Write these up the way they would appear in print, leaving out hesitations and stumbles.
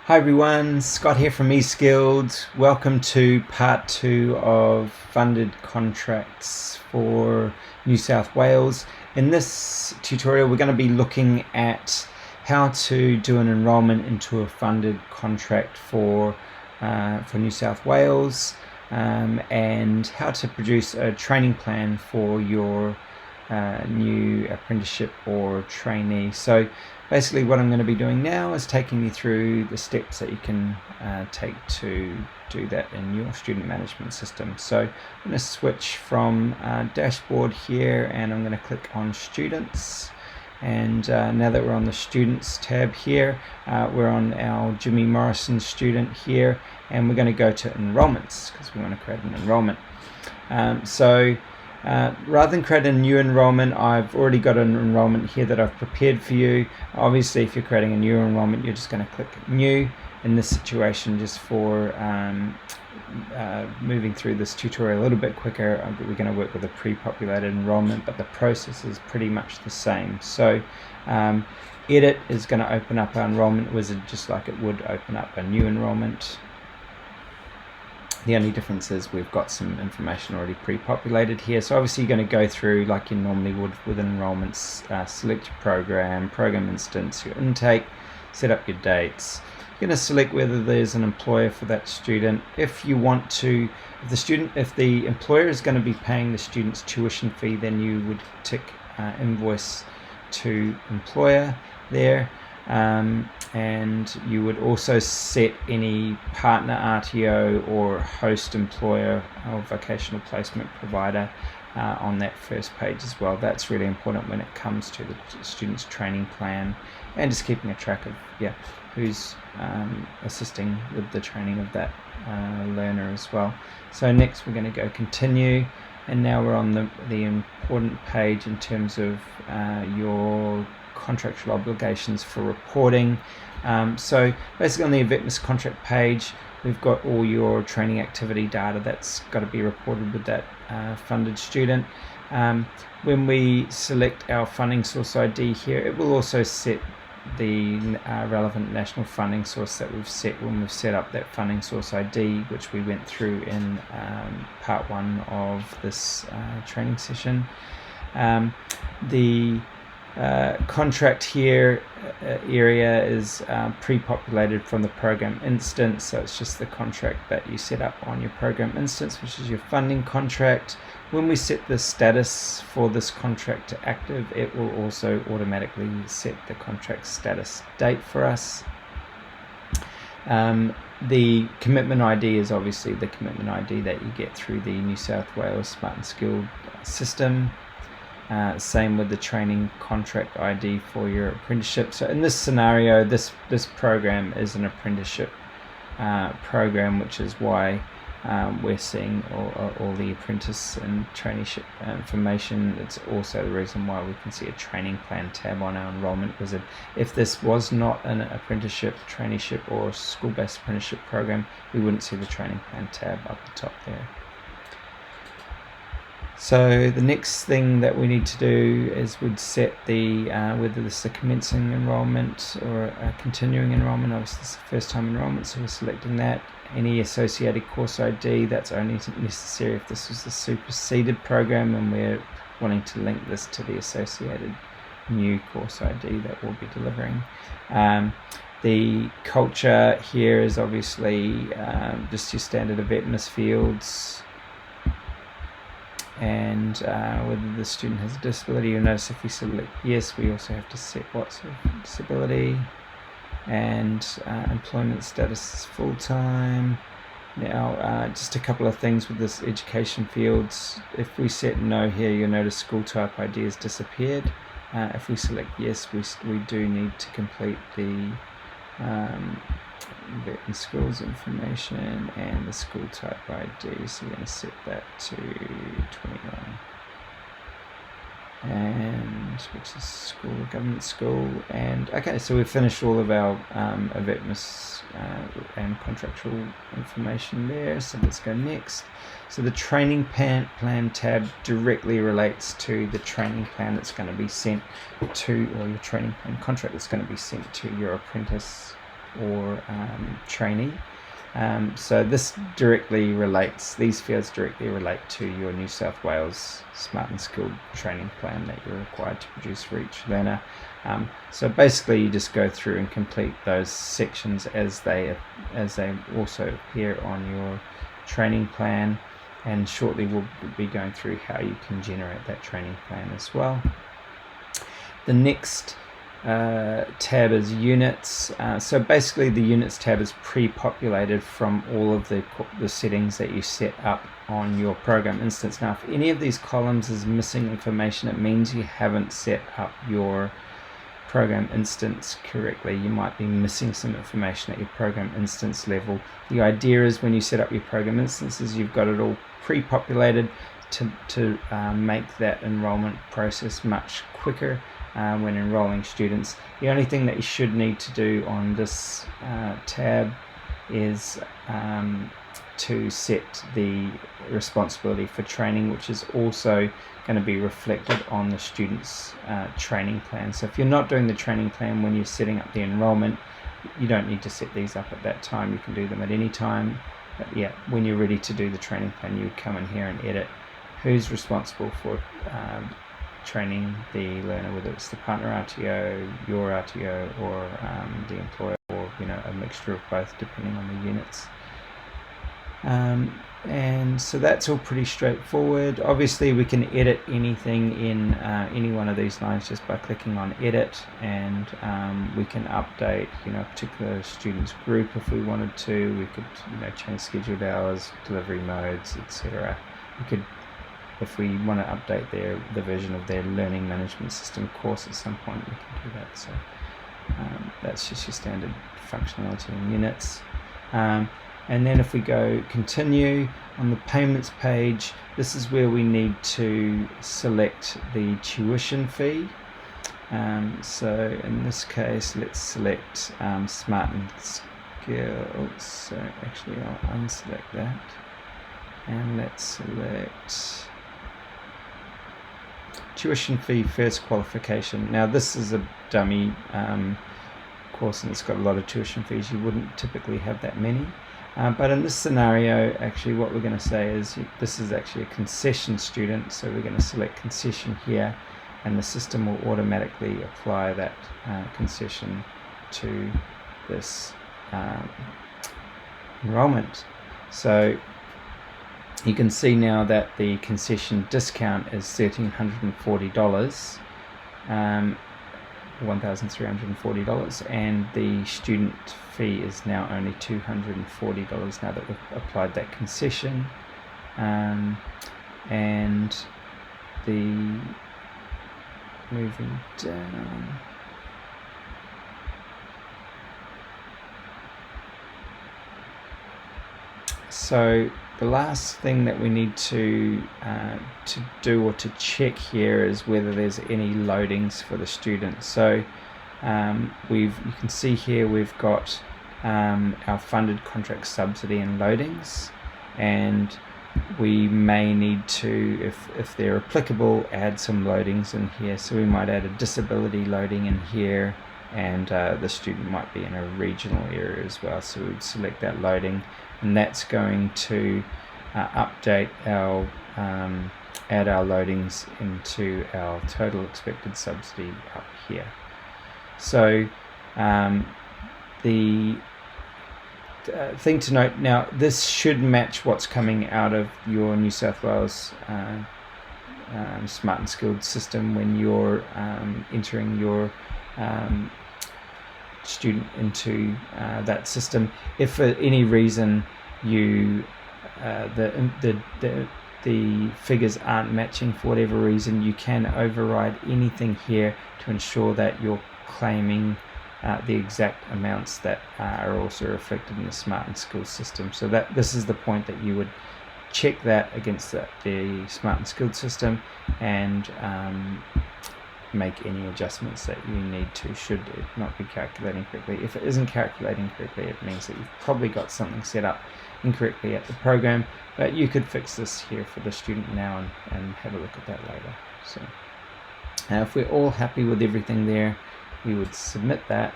Hi everyone, Scott here from eSkilled. Welcome to part 2 of funded contracts for New South Wales. In this tutorial we're going to be looking at how to do an enrolment into a funded contract for New South Wales, and how to produce a training plan for your new apprenticeship or trainee. So basically what I'm going to be doing now is taking you through the steps that you can take to do that in your student management system. So I'm going to switch from dashboard here, and I'm going to click on students. And now that we're on the students tab here, we're on our Jimmy Morrison student here, and we're going to go to enrollments because we want to create an enrollment. Rather than create a new enrollment, I've already got an enrollment here that I've prepared for you. Obviously, if you're creating a new enrollment, you're just going to click new. In this situation, just for moving through this tutorial a little bit quicker, we're going to work with a pre-populated enrollment, but the process is pretty much the same. So edit is going to open up our enrollment wizard just like it would open up a new enrollment. The only difference is we've got some information already pre-populated here. So obviously you're going to go through like you normally would with enrollments, select your program instance, your intake, set up your dates. You're going to select whether there's an employer for that student. If you want to, if the employer is going to be paying the student's tuition fee, then you would tick invoice to employer there. And you would also set any partner RTO or host employer or vocational placement provider on that first page as well. That's really important when it comes to the student's training plan and just keeping a track of who's assisting with the training of that learner as well. So next we're going to go continue, and now we're on the important page in terms of your contractual obligations for reporting. So basically on the Vetmus contract page, we've got all your training activity data that's got to be reported with that funded student. When we select our funding source ID here, it will also set the relevant national funding source that we've set when we've set up that funding source ID, which we went through in part 1 of this training session. The contract here area is pre-populated from the program instance, so it's just the contract that you set up on your program instance, which is your funding contract. When we set the status for this contract to active, it will also automatically set the contract status date for us. The commitment ID is obviously the commitment ID that you get through the New South Wales Smart and Skilled system. Same with the training contract ID for your apprenticeship. So in this scenario, this program is an apprenticeship program, which is why we're seeing all the apprentice and traineeship information. It's also the reason why we can see a training plan tab on our enrollment wizard. If this was not an apprenticeship, traineeship or school-based apprenticeship program, we wouldn't see the training plan tab up the top there. So the next thing that we need to do is we'd set the whether this is a commencing enrolment or a continuing enrolment. Obviously this is the first time enrolment, so we're selecting that. Any associated course ID, that's only necessary if this was a superseded program and we're wanting to link this to the associated new course ID that we'll be delivering. The culture here is obviously just your standard Vetmus fields. And whether the student has a disability. You'll notice if we select yes, we also have to set what sort of disability, and employment status is full-time. Now just a couple of things with this education fields. If we set no here, you'll notice school type ID has disappeared. If we select yes, we do need to complete the vet and schools information and the school type ID, so we're going to set that to 21, and which is school, government school. And okay, so we've finished all of our Vetmus and contractual information there, so let's go next. So the training plan tab directly relates to the training plan that's going to be sent to, or your training plan contract that's going to be sent to your apprentice or trainee. So these fields directly relate to your New South Wales Smart and Skilled training plan that you're required to produce for each learner. So basically you just go through and complete those sections as they also appear on your training plan, and shortly we'll be going through how you can generate that training plan as well. The next tab is units. So basically the units tab is pre-populated from all of the settings that you set up on your program instance. Now if any of these columns is missing information, it means you haven't set up your program instance correctly. You might be missing some information at your program instance level. The idea is when you set up your program instances, you've got it all pre-populated to make that enrollment process much quicker when enrolling students. The only thing that you should need to do on this tab is to set the responsibility for training, which is also going to be reflected on the student's training plan. So if you're not doing the training plan when you're setting up the enrollment, you don't need to set these up at that time. You can do them at any time. But yeah, when you're ready to do the training plan, you would come in here and edit who's responsible for training the learner, whether it's the partner RTO, your RTO, or the employer, or a mixture of both depending on the units. And so that's all pretty straightforward. Obviously we can edit anything in any one of these lines just by clicking on edit, and we can update a particular student's group if we wanted to. We could change scheduled hours, delivery modes, etc. We could, if we want to update the version of their learning management system course at some point, we can do that. So that's just your standard functionality in units. And then if we go continue on the payments page, this is where we need to select the tuition fee. So in this case, let's select Smart and Skilled. So actually I'll unselect that, and let's select tuition fee first qualification. Now this is a dummy course and it's got a lot of tuition fees. You wouldn't typically have that many. But in this scenario, actually what we're going to say is this is actually a concession student, so we're going to select concession here, and the system will automatically apply that concession to this enrollment. So you can see now that the concession discount is $1,340, $1,340, and the student fee is now only $240 now that we've applied that concession. And the moving down, so the last thing that we need to do or to check here is whether there's any loadings for the student. So you can see here we've got our funded contract subsidy and loadings, and we may need to, if they're applicable, add some loadings in here. So we might add a disability loading in here, and the student might be in a regional area as well, so we would select that loading, and that's going to update our add our loadings into our total expected subsidy up here. So the thing to note now, this should match what's coming out of your New South Wales Smart and Skilled system when you're entering your student into that system. If for any reason you the figures aren't matching for whatever reason, you can override anything here to ensure that you're claiming the exact amounts that are also reflected in the Smart and Skilled system. So that this is the point that you would check that against the Smart and Skilled system, and make any adjustments that you need to, should it not be calculating correctly. If it isn't calculating correctly, it means that you've probably got something set up incorrectly at the program, but you could fix this here for the student now and have a look at that later. So now if we're all happy with everything there, we would submit that,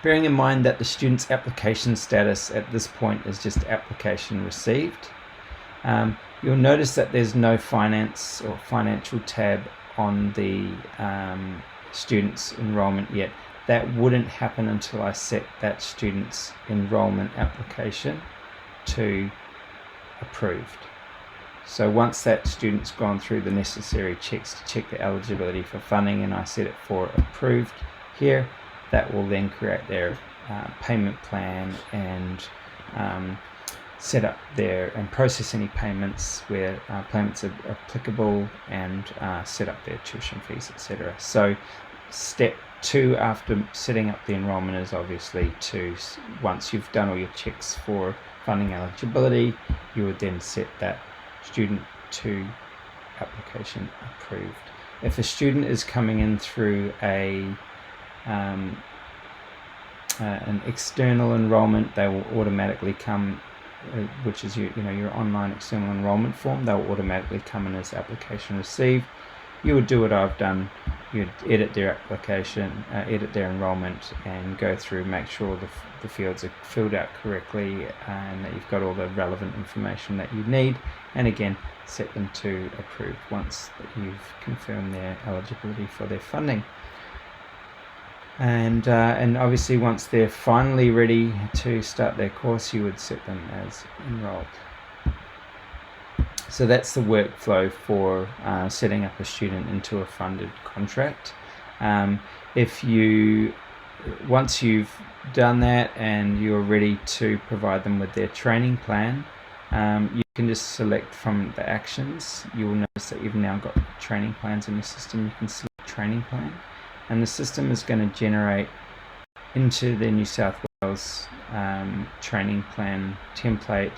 bearing in mind that the student's application status at this point is just application received. You'll notice that there's no finance or financial tab on the student's enrollment yet. That wouldn't happen until I set that student's enrollment application to approved. So once that student's gone through the necessary checks to check the eligibility for funding and I set it for approved here, that will then create their payment plan and set up there and process any payments where payments are applicable and set up their tuition fees, etc. So step 2 after setting up the enrollment is obviously to, once you've done all your checks for funding eligibility, you would then set that student to application approved. If a student is coming in through an external enrollment, they will automatically come, which is your online external enrollment form, they'll automatically come in as application received. You would do what I've done. You'd edit their application, edit their enrollment, and go through, make sure the fields are filled out correctly and that you've got all the relevant information that you need, and again set them to approved once you've confirmed their eligibility for their funding. And obviously once they're finally ready to start their course, you would set them as enrolled. So that's the workflow for setting up a student into a funded contract. Once you've done that and you're ready to provide them with their training plan, you can just select from the actions. You will notice that you've now got training plans in the system. You can select training plan, and the system is going to generate into the New South Wales training plan template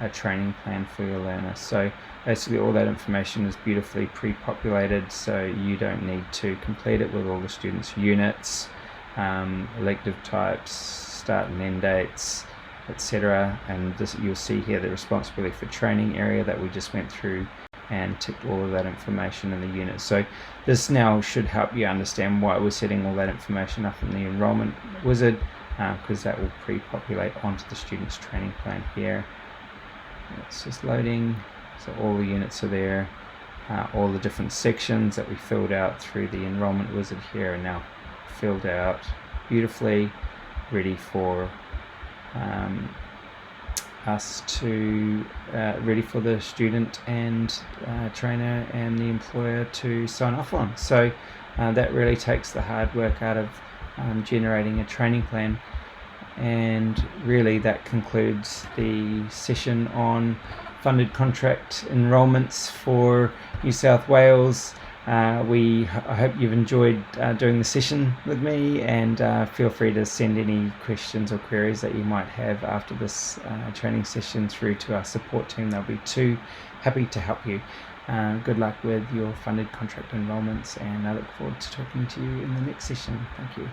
a training plan for your learner. So basically all that information is beautifully pre-populated, so you don't need to complete it with all the students' units, elective types, start and end dates, etc. And this, you'll see here the responsibility for training area that we just went through and ticked all of that information in the unit. So this now should help you understand why we're setting all that information up in the enrollment wizard, because that will pre-populate onto the student's training plan here. It's just loading, so all the units are there. All the different sections that we filled out through the enrollment wizard here are now filled out beautifully, ready for ready for the student and trainer and the employer to sign off on. So that really takes the hard work out of generating a training plan. And really that concludes the session on funded contract enrolments for New South Wales. I hope you've enjoyed doing the session with me, and feel free to send any questions or queries that you might have after this training session through to our support team. They'll be too happy to help you. Good luck with your funded contract enrolments, and I look forward to talking to you in the next session. Thank you.